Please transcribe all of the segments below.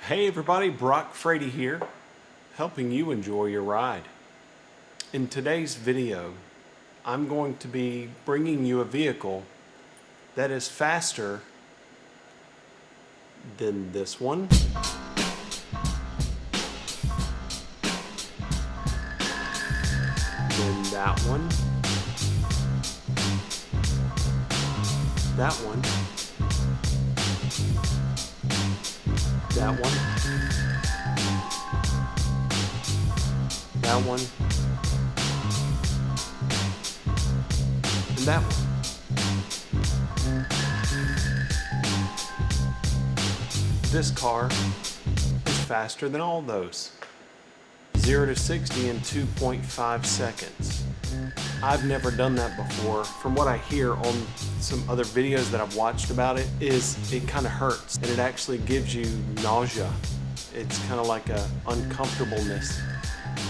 Hey everybody, Brock Frady here, helping you enjoy your ride. In today's video, I'm going to be bringing you a vehicle that is faster than this one, than that one, that one, that one, that one, and that one. This car is faster than all those. 0 to 60 in 2.5 seconds. I've never done that before. From what I hear on some other videos that I've watched about it, is it kind of hurts and it actually gives you nausea. It's kind of like a uncomfortableness.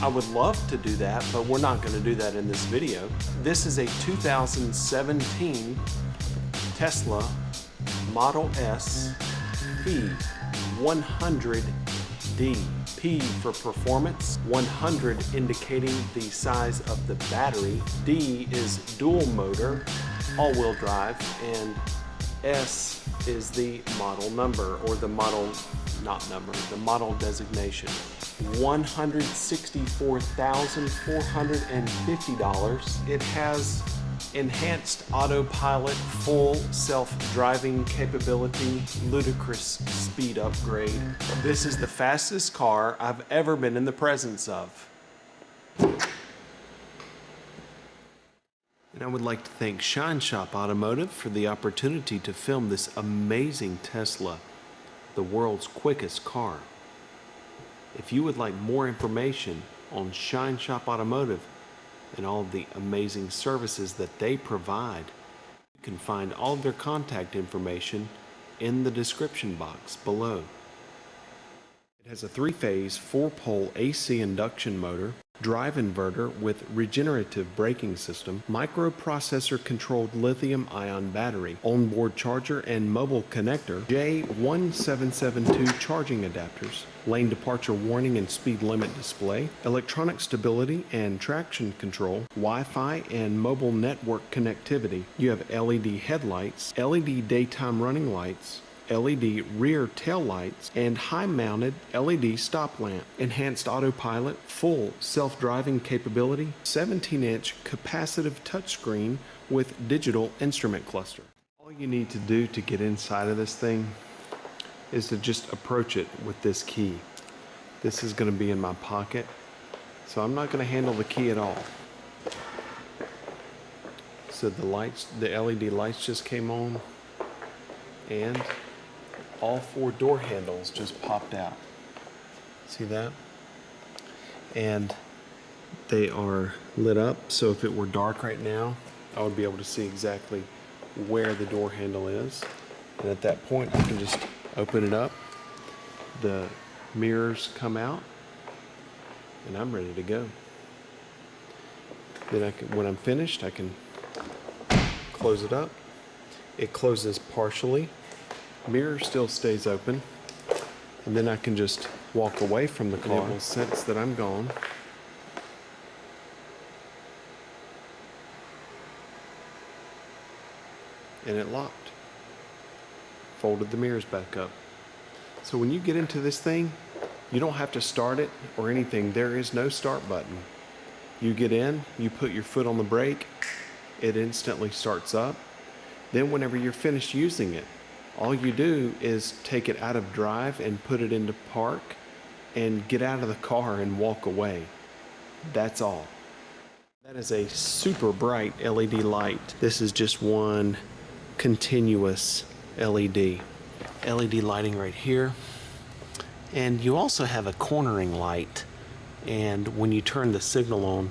I would love to do that, but we're not going to do that in this video. This is a 2017 Tesla Model S P100D. P for performance, 100 indicating the size of the battery, D is dual motor, all-wheel drive, and S is the model number, or the model, not number, the model designation. $164,450. It has enhanced autopilot, full self-driving capability, ludicrous speed upgrade. This is the fastest car I've ever been in the presence of. And I would like to thank Shine Shop Automotive for the opportunity to film this amazing Tesla, the world's quickest car. If you would like more information on Shine Shop Automotive and all of the amazing services that they provide, you can find all of their contact information in the description box below. It has a 3-phase, 4-pole AC induction motor, drive inverter with regenerative braking system, microprocessor controlled lithium-ion battery, onboard charger and mobile connector, J1772 charging adapters, lane departure warning and speed limit display, electronic stability and traction control, Wi-Fi and mobile network connectivity. You have LED headlights, LED daytime running lights, LED rear tail lights, and high-mounted LED stop lamp, enhanced autopilot, full self-driving capability, 17-inch capacitive touchscreen with digital instrument cluster. All you need to do to get inside of this thing is to just approach it with this key. This is going to be in my pocket, so I'm not going to handle the key at all. So the lights, the LED lights just came on, and all 4 door handles just popped out. See that? And they are lit up, so if it were dark right now, I would be able to see exactly where the door handle is. And at that point, I can just open it up. The mirrors come out, and I'm ready to go. Then when I'm finished, I can close it up. It closes partially. Mirror still stays open, and then I can just walk away from the car. It will sense that I'm gone. And it locked. Folded the mirrors back up. So when you get into this thing, you don't have to start it or anything. There is no start button. You get in, you put your foot on the brake, it instantly starts up. Then whenever you're finished using it, all you do is take it out of drive and put it into park and get out of the car and walk away. That's all. That is a super bright LED light. This is just one continuous LED. LED lighting right here. And you also have a cornering light. And when you turn the signal on,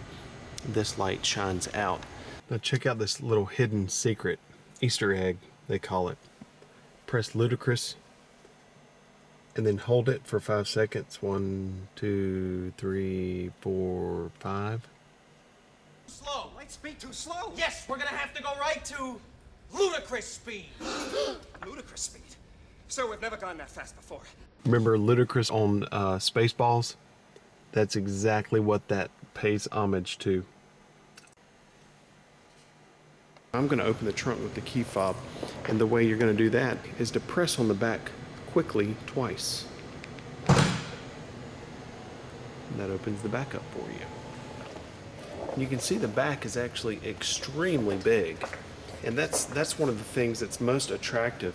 this light shines out. Now check out this little hidden secret, Easter egg, they call it. Press ludicrous and then hold it for 5 seconds. 1, 2, 3, 4, 5. Slow. Light speed too slow? Yes, we're gonna have to go right to ludicrous speed. Ludicrous speed? Sir, we've never gone that fast before. Remember Ludacris on Spaceballs? That's exactly what that pays homage to. I'm going to open the trunk with the key fob, and the way you're going to do that is to press on the back quickly twice. And that opens the back up for you. You can see the back is actually extremely big, and that's one of the things that's most attractive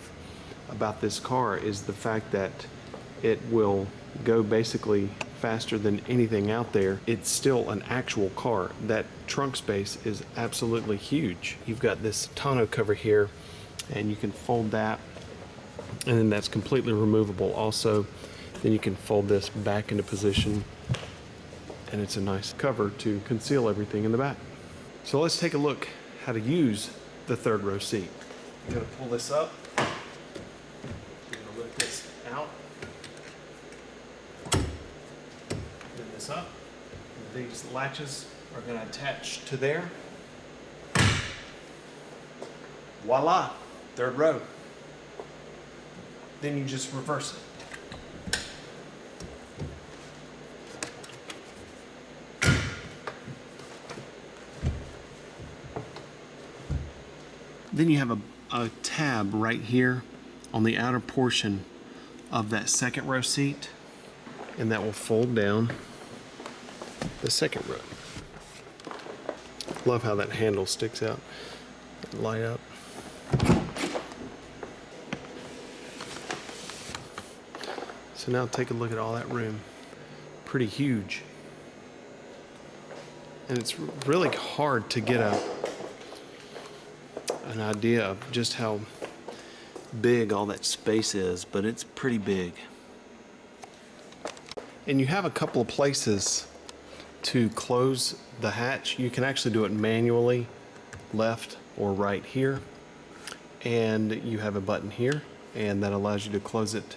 about this car, is the fact that it will go basically faster than anything out there. It's still an actual car. That trunk space is absolutely huge. You've got this tonneau cover here, and you can fold that, and then that's completely removable also. Then you can fold this back into position, and it's a nice cover to conceal everything in the back. So let's take a look how to use the third row seat. You're going to pull this up. You're going to lift this out. Up. These latches are going to attach to there. Voila, third row. Then you just reverse it. Then you have a tab right here on the outer portion of that second row seat, and that will fold down the second row. Love how that handle sticks out and light up. So now take a look at all that room. Pretty huge. And it's really hard to get an idea of just how big all that space is, but it's pretty big. And you have a couple of places to close the hatch. You can actually do it manually, left or right here. And you have a button here, and that allows you to close it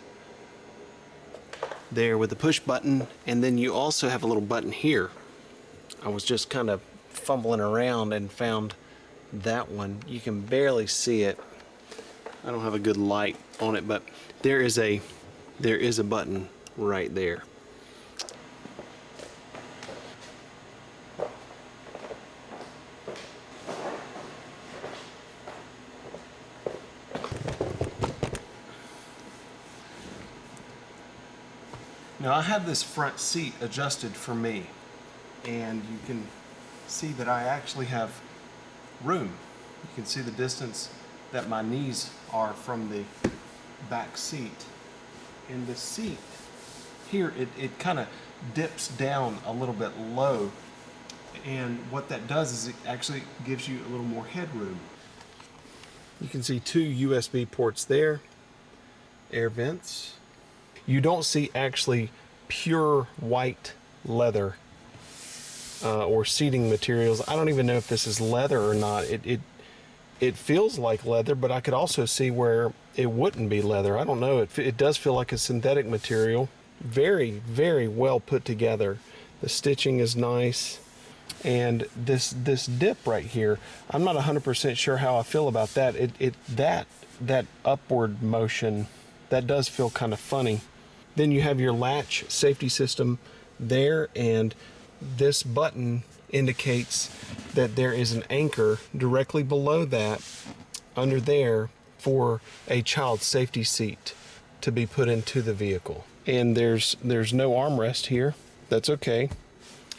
there with the push button. And then you also have a little button here. I was just kind of fumbling around and found that one. You can barely see it. I don't have a good light on it, but there is a button right there. Now I have this front seat adjusted for me, and you can see that I actually have room. You can see the distance that my knees are from the back seat. And the seat here, it kind of dips down a little bit low, and what that does is it actually gives you a little more headroom. You can see two USB ports there, air vents. You don't see actually pure white leather or seating materials. I don't even know if this is leather or not. It feels like leather, but I could also see where it wouldn't be leather. I don't know. It does feel like a synthetic material. Very, very well put together. The stitching is nice. And this dip right here, I'm not 100% sure how I feel about that. That upward motion, that does feel kind of funny. Then you have your latch safety system there, and this button indicates that there is an anchor directly below that, under there, for a child safety seat to be put into the vehicle. And there's no armrest here. That's okay.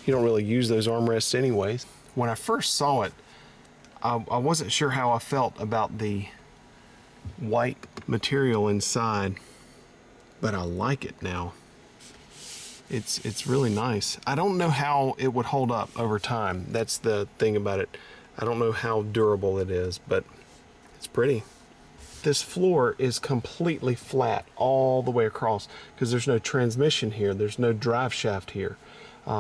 You don't really use those armrests anyways. When I first saw it, I wasn't sure how I felt about the white material inside, but I like it now. It's really nice. I don't know how it would hold up over time. That's the thing about it. I don't know how durable it is, but it's pretty. This floor is completely flat all the way across because there's no transmission here. There's no drive shaft here.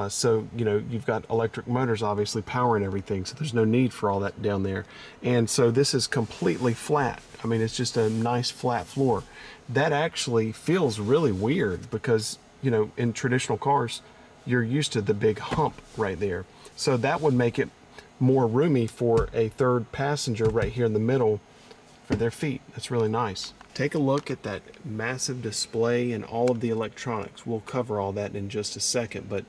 So, you know, you've got electric motors obviously powering everything, so there's no need for all that down there. And so this is completely flat. I mean, it's just a nice flat floor. That actually feels really weird because, you know, in traditional cars, you're used to the big hump right there. So that would make it more roomy for a third passenger right here in the middle for their feet. That's really nice. Take a look at that massive display and all of the electronics. We'll cover all that in just a second, but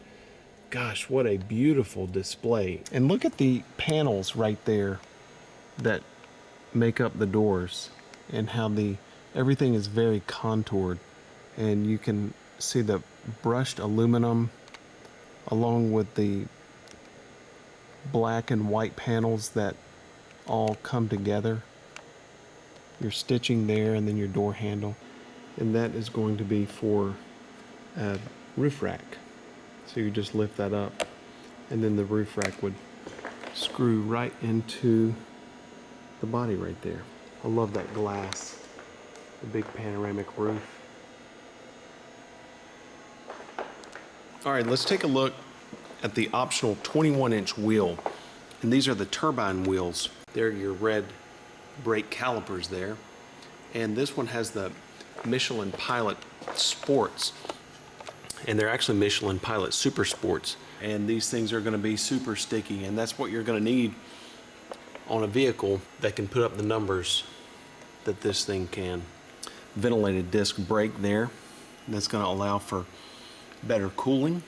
gosh, what a beautiful display. And look at the panels right there that make up the doors and how everything is very contoured. And you can see the brushed aluminum along with the black and white panels that all come together. Your stitching there and then your door handle. And that is going to be for a roof rack. So you just lift that up and then the roof rack would screw right into the body right there. I love that glass, the big panoramic roof. All right, let's take a look at the optional 21-inch wheel. And these are the turbine wheels. They're your red brake calipers there. And this one has the Michelin Pilot Sports. And they're actually Michelin Pilot Super Sports. And these things are going to be super sticky, and that's what you're going to need on a vehicle that can put up the numbers that this thing can. Ventilated disc brake there. That's going to allow for better cooling,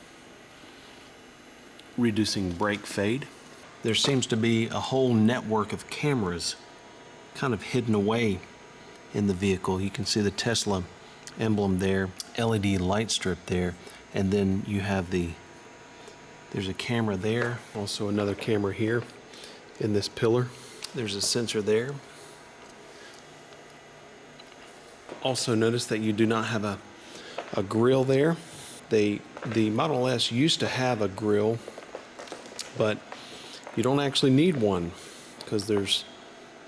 reducing brake fade. There seems to be a whole network of cameras kind of hidden away in the vehicle. You can see the Tesla emblem there, LED light strip there, and then you have there's a camera there, also another camera here in this pillar. There's a sensor there. Also notice that you do not have a grill there. The Model S used to have a grill, but you don't actually need one because there's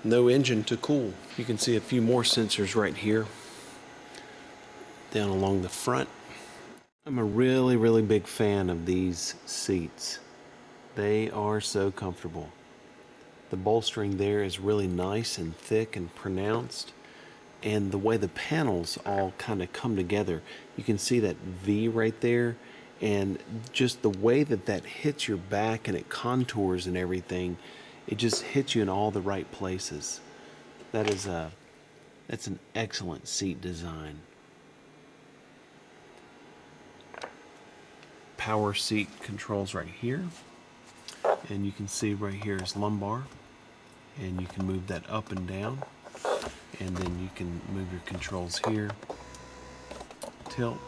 no engine to cool. You can see a few more sensors right here down along the front. I'm a really big fan of these seats. They are so comfortable. The bolstering there is really nice and thick and pronounced. And the way the panels all kind of come together, you can see that V right there, and just the way that hits your back and it contours and everything, it just hits you in all the right places. That's an excellent seat design. Power seat controls right here, and you can see right here is lumbar, and you can move that up and down. And then you can move your controls here, tilt,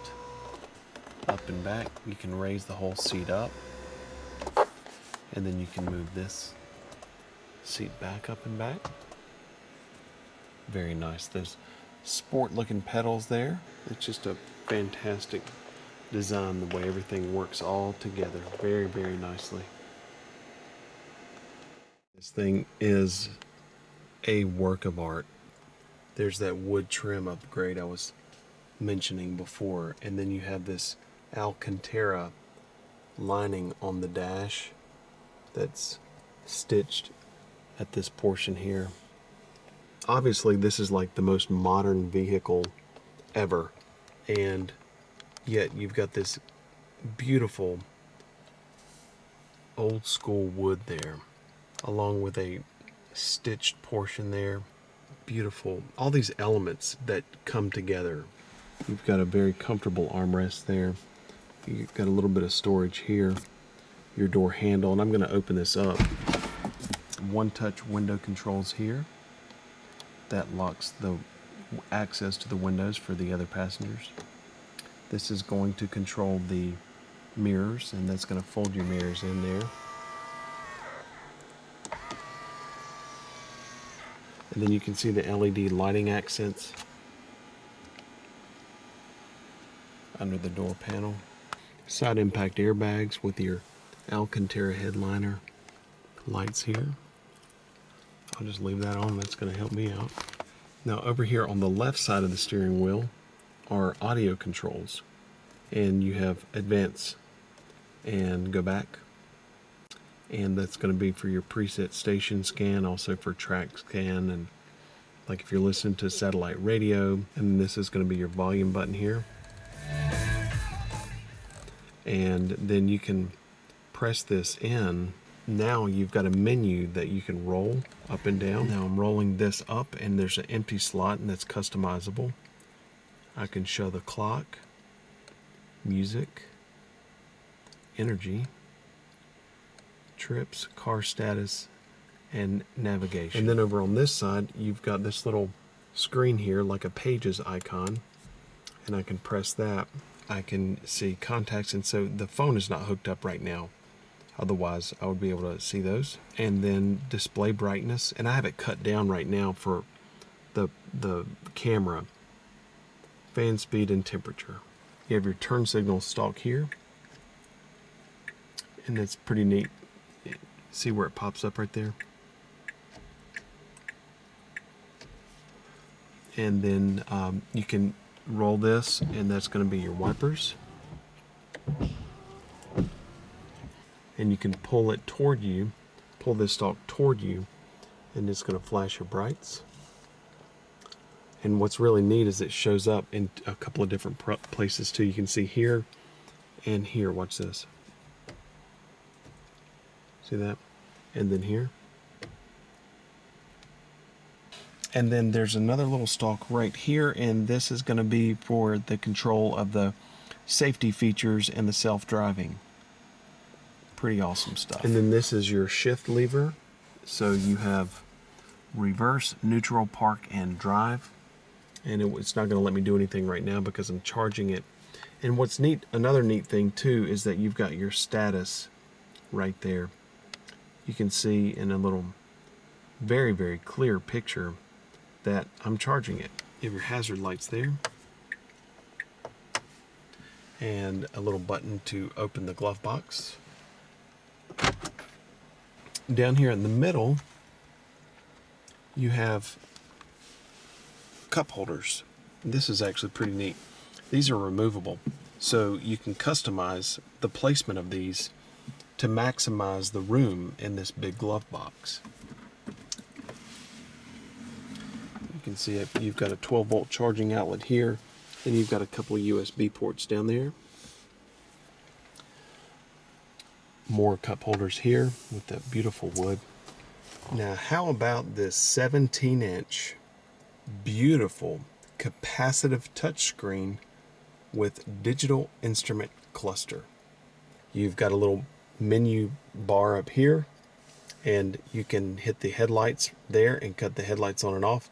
up and back. You can raise the whole seat up, and then you can move this seat back up and back. Very nice. There's sport looking pedals there. It's just a fantastic design, the way everything works all together very nicely. This thing is a work of art. There's that wood trim upgrade I was mentioning before, and then you have this Alcantara lining on the dash that's stitched at this portion here. Obviously this is like the most modern vehicle ever, and yet you've got this beautiful old school wood there along with a stitched portion there. Beautiful. All these elements that come together. You've got a very comfortable armrest there. You've got a little bit of storage here. Your door handle, and I'm going to open this up. One-touch window controls here. That locks the access to the windows for the other passengers. This is going to control the mirrors, and that's going to fold your mirrors in there. And then you can see the LED lighting accents under the door panel. Side impact airbags with your Alcantara headliner lights here. I'll just leave that on, that's going to help me out. Now over here on the left side of the steering wheel are audio controls. And you have advance and go back. And that's going to be for your preset station scan, also for track scan, and like if you're listening to satellite radio. And this is going to be your volume button here. And then you can press this in Now you've got a menu that you can roll up and down. Now I'm rolling this up and there's an empty slot and that's customizable. I can show the clock, music, energy, trips, car status, and navigation. And then over on this side, you've got this little screen here like a pages icon, and I can press that. I can see contacts, and so the phone is not hooked up right now. Otherwise, I would be able to see those. And then display brightness, and I have it cut down right now for the camera. Fan speed and temperature. You have your turn signal stalk here, and that's pretty neat. See where it pops up right there? And then you can roll this, and that's going to be your wipers. And you can pull it toward you, pull this stalk toward you, and it's going to flash your brights. And what's really neat is it shows up in a couple of different places too. You can see here and here. Watch this. See that? And then here. And then there's another little stalk right here, and this is going to be for the control of the safety features and the self-driving. Pretty awesome stuff. And then this is your shift lever. So you have reverse, neutral, park, and drive. And it's not going to let me do anything right now because I'm charging it. And what's neat, another neat thing too, is that you've got your status right there. You can see in a little very, very clear picture that I'm charging it. You have your hazard lights there, and a little button to open the glove box. Down here in the middle, you have cup holders. This is actually pretty neat. These are removable, so you can customize the placement of these to maximize the room in this big glove box. You can see you've got a 12-volt charging outlet here, and you've got a couple of USB ports down there. More cup holders here with that beautiful wood. Now, how about this 17-inch beautiful capacitive touchscreen with digital instrument cluster? You've got a little menu bar up here, and you can hit the headlights there and cut the headlights on and off.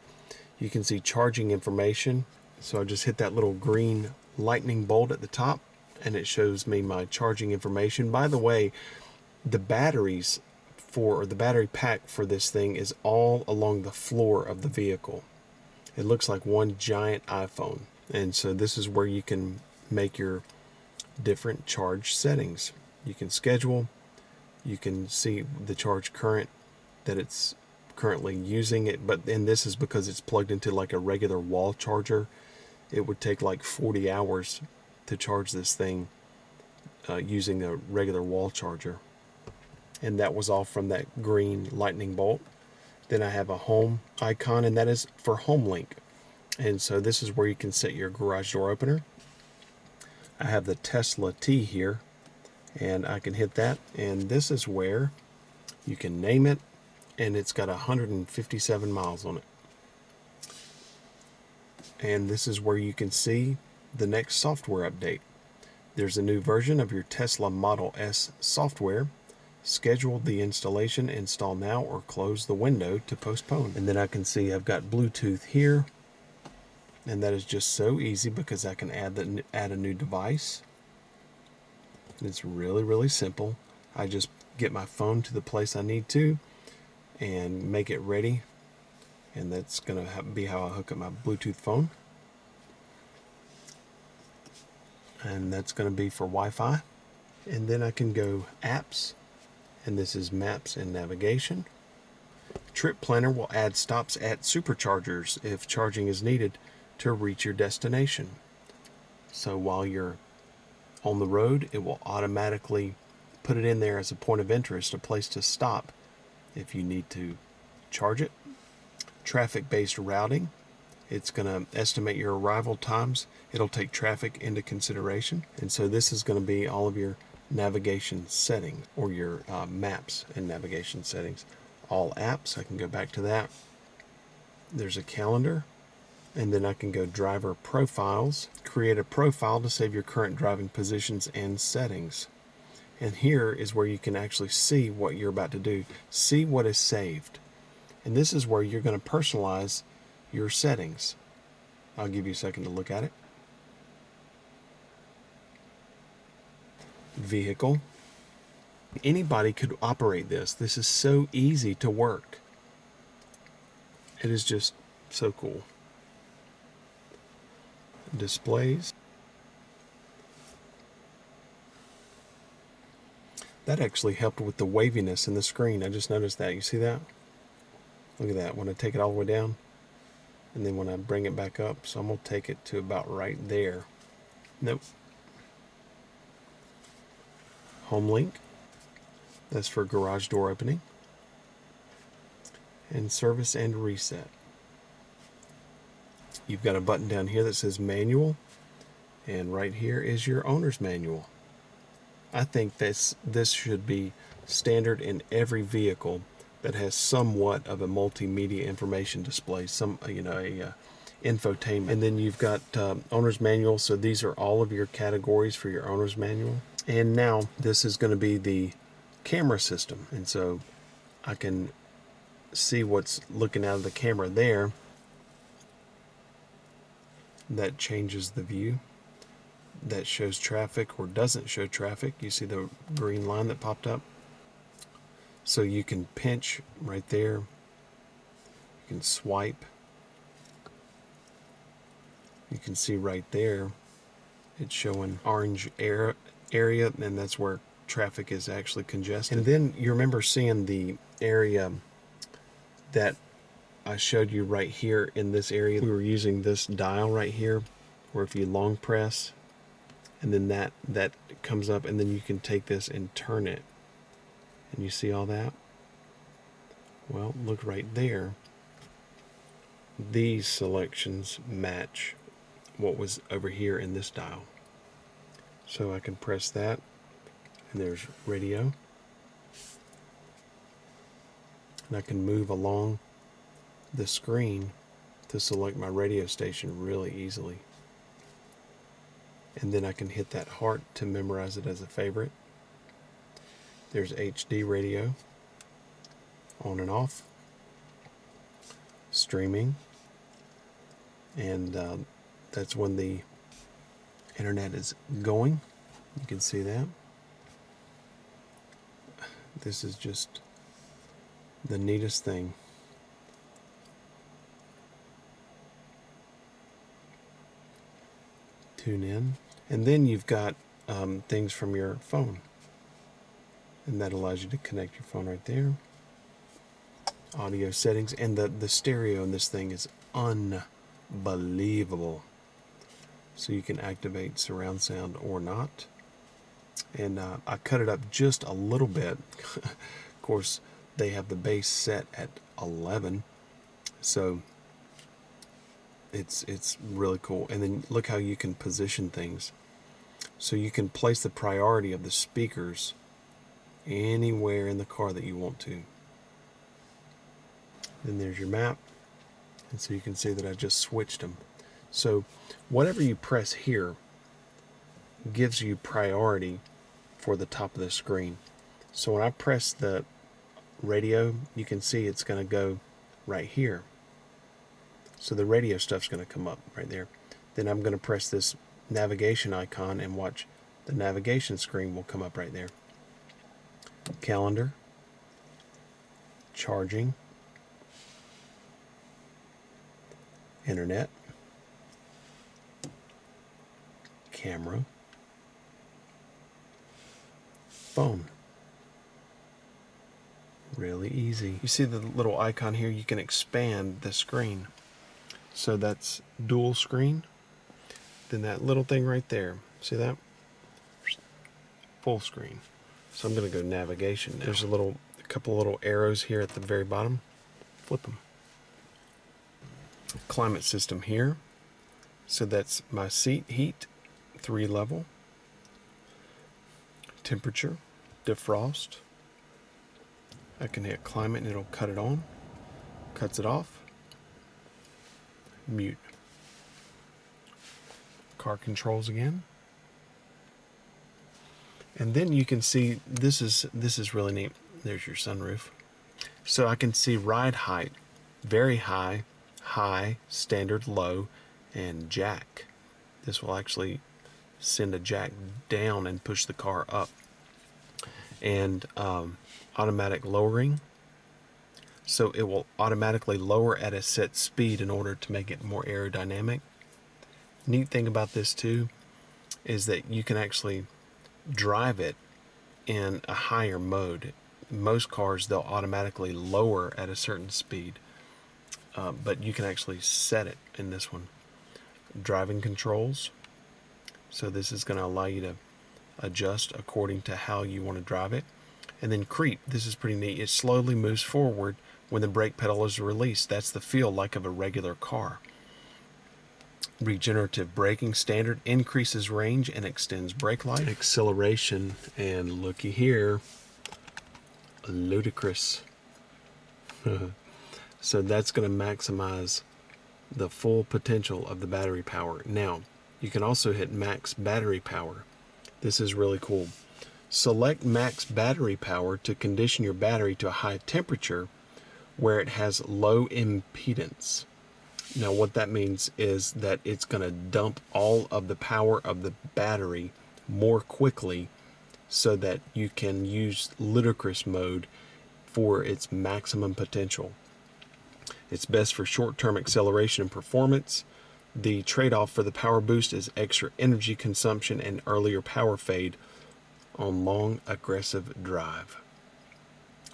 You can see charging information. So I just hit that little green lightning bolt at the top, and it shows me my charging information. By the way, the batteries or the battery pack for this thing is all along the floor of the vehicle. It looks like one giant iPhone. And so this is where you can make your different charge settings. You can schedule, you can see the charge current that it's currently using it, and this is because it's plugged into like a regular wall charger. It would take like 40 hours to charge this thing using a regular wall charger. And that was all from that green lightning bolt. Then I have a home icon, and that is for home link. And so this is where you can set your garage door opener. I have the Tesla T here, and I can hit that, and this is where you can name it, and it's got 157 miles on it. And this is where you can see the next software update. There's a new version of your Tesla Model S software. Schedule the installation, install now, or close the window to postpone. And then I can see I've got Bluetooth here, and that is just so easy because I can add a new device. It's really, really simple. I just get my phone to the place I need to and make it ready, and that's going to be how I hook up my Bluetooth phone. And that's going to be for Wi-Fi. And then I can go apps, and this is maps and navigation. Trip Planner will add stops at superchargers if charging is needed to reach your destination. So while you're on the road, it will automatically put it in there as a point of interest, a place to stop if you need to charge it. Traffic-based routing. It's going to estimate your arrival times. It'll take traffic into consideration. And so this is going to be all of your navigation settings, or your maps and navigation settings. All apps, I can go back to that. There's a calendar, and then I can go driver profiles, create a profile to save your current driving positions and settings. And here is where you can actually see what you're about to do, see what is saved. And this is where you're going to personalize your settings. I'll give you a second to look at it. Vehicle. Anybody could operate this. This is so easy to work. It is just so cool. Displays. That actually helped with the waviness in the screen. I just noticed that. You see that? Look at that. When I take it all the way down, and then when I bring it back up, so I'm going to take it to about right there. Nope. Home link. That's for garage door opening. And service and reset. You've got a button down here that says manual, and right here is your owner's manual. I think this should be standard in every vehicle that has somewhat of a multimedia information display, a infotainment. And then you've got owner's manual, so these are all of your categories for your owner's manual. And now this is going to be the camera system, and so I can see what's looking out of the camera there. That changes the view. That shows traffic or doesn't show traffic. You see the green line that popped up? So you can pinch right there. You can swipe. You can see right there it's showing orange area, and that's where traffic is actually congested. And then you remember seeing the area that I showed you right here in this area. We were using this dial right here, where if you long press, and then that comes up, and then you can take this and turn it. And you see all that? Well, look right there. These selections match what was over here in this dial. So I can press that, and there's radio. And I can move along the screen to select my radio station really easily. And then I can hit that heart to memorize it as a favorite. There's HD radio, on and off, streaming, and that's when the internet is going. You can see that. This is just the neatest thing. Tune in, and then you've got things from your phone, and that allows you to connect your phone right there. Audio settings, and the stereo in this thing is unbelievable. So you can activate surround sound or not. And I cut it up just a little bit. Of course, they have the bass set at 11, so it's really cool. And then look how you can position things. So you can place the priority of the speakers anywhere in the car that you want to. Then there's your map, and so you can see that I just switched them. So whatever you press here gives you priority for the top of the screen. So when I press the radio, you can see it's going to go right here. So the radio stuff's going to come up right there. Then I'm going to press this navigation icon, and watch, the navigation screen will come up right there. Calendar, charging, internet, camera, phone. Really easy. You see the little icon here? You can expand the screen. So that's dual screen. Then that little thing right there, see that? Full screen. So I'm going to go navigation now. There's a couple little arrows here at the very bottom. Flip them. Climate system here. So that's my seat heat, 3 level. temperature, defrost. I can hit climate and it'll cut it on, cuts it off, mute. Car controls again. And then you can see, this is really neat. There's your sunroof. So I can see ride height, very high, high, standard, low, and jack. This will actually send a jack down and push the car up. And automatic lowering. So it will automatically lower at a set speed in order to make it more aerodynamic. Neat thing about this too is that you can actually drive it in a higher mode. Most cars, they'll automatically lower at a certain speed, but you can actually set it in this one. Driving controls. So this is going to allow you to adjust according to how you want to drive it. And then creep. This is pretty neat. It slowly moves forward when the brake pedal is released. That's the feel like of a regular car. Regenerative braking standard increases range and extends brake life. Acceleration, and looky here, ludicrous. So that's going to maximize the full potential of the battery power. Now, you can also hit max battery power. This is really cool. Select max battery power to condition your battery to a high temperature where it has low impedance. Now what that means is that it's going to dump all of the power of the battery more quickly so that you can use ludicrous mode for its maximum potential. It's best for short-term acceleration and performance. The trade-off for the power boost is extra energy consumption and earlier power fade on long, aggressive drive.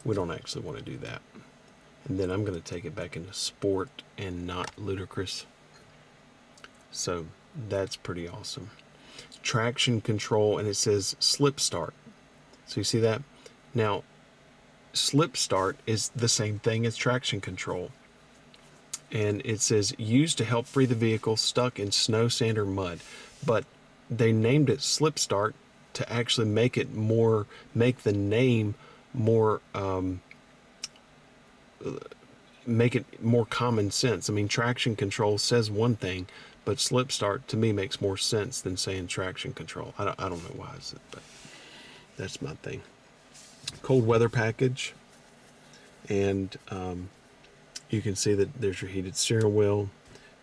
We don't actually want to do that. And then I'm going to take it back into sport and not ludicrous. So that's pretty awesome. Traction control, and it says slip start. So you see that? Now, slip start is the same thing as traction control. And it says used to help free the vehicle stuck in snow, sand, or mud. But they named it slip start to actually make it more, make the name more, make it more common sense. I mean, traction control says one thing, but slip start to me makes more sense than saying traction control. I don't know why I said, but that's my thing. Cold weather package, and you can see that there's your heated steering wheel,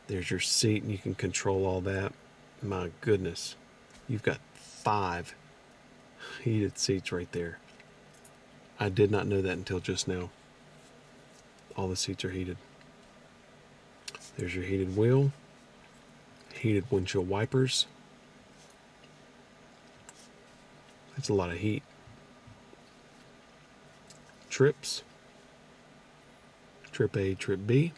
there's your seat, and you can control all that. My goodness, you've got 5 heated seats right there. I did not know that until just now. All the seats are heated. There's your heated wheel, heated windshield wipers. That's a lot of heat. Trips, trip A, trip B.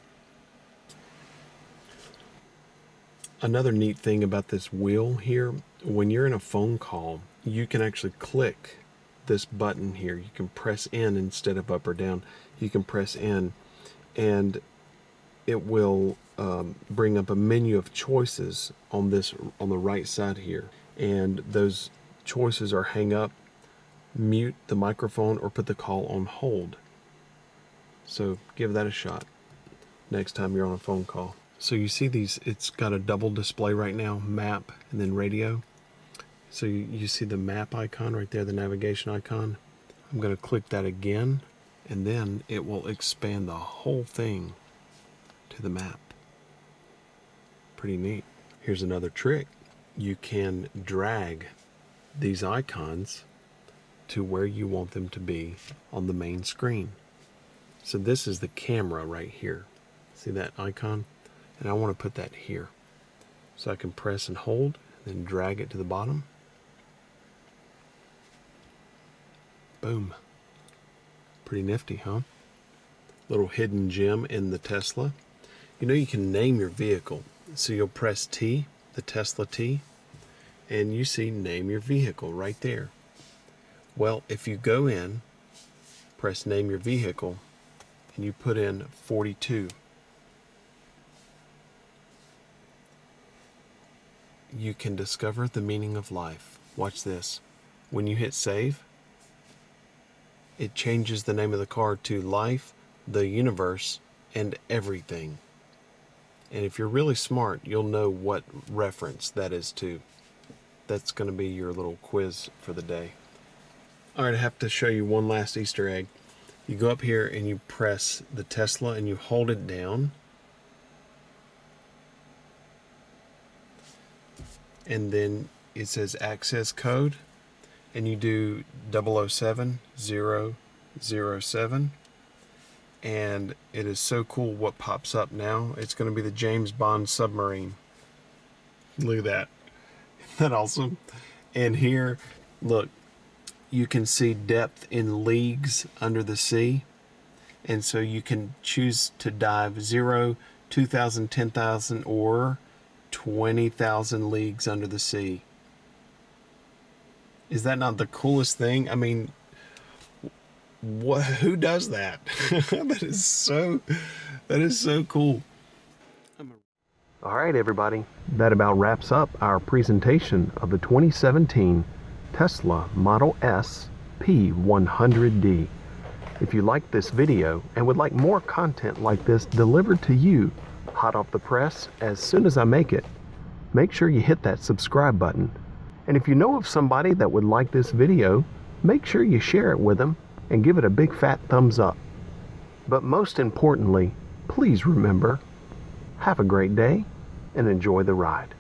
Another neat thing about this wheel here, when you're in a phone call, you can actually click this button here. You can press in instead of up or down. You can press in, and it will bring up a menu of choices on the right side here. And those choices are hang up, mute the microphone, or put the call on hold. So give that a shot next time you're on a phone call. So you see these, it's got a double display right now, map and then radio. So you see the map icon right there, the navigation icon. I'm going to click that again, and then it will expand the whole thing to the map. Pretty neat. Here's another trick. You can drag these icons to where you want them to be on the main screen. So this is the camera right here. See that icon? And I want to put that here. So I can press and hold, and then drag it to the bottom. Boom. Pretty nifty, huh? Little hidden gem in the Tesla. You know you can name your vehicle. So you'll press T, the Tesla T, and you see name your vehicle right there. Well, if you go in, press name your vehicle, and you put in 42, you can discover the meaning of life. Watch this. when you hit save, it changes the name of the car to Life, the Universe, and Everything. And if you're really smart, you'll know what reference that is to. That's going to be your little quiz for the day. All right, I have to show you one last Easter egg. You go up here and you press the Tesla and you hold it down. And then it says access code. And you do 007007. And it is so cool what pops up now. It's going to be the James Bond submarine. Look at that. Isn't that awesome? And here, look, you can see depth in leagues under the sea. And so you can choose to dive 0, 2,000, 10,000, or 20,000 leagues under the sea. Is that not the coolest thing? I mean, who does that? That is so cool. All right, everybody. That about wraps up our presentation of the 2017 Tesla Model S P100D. If you liked this video and would like more content like this delivered to you hot off the press as soon as I make it, make sure you hit that subscribe button. And if you know of somebody that would like this video, make sure you share it with them and give it a big fat thumbs up. But most importantly, please remember, have a great day and enjoy the ride.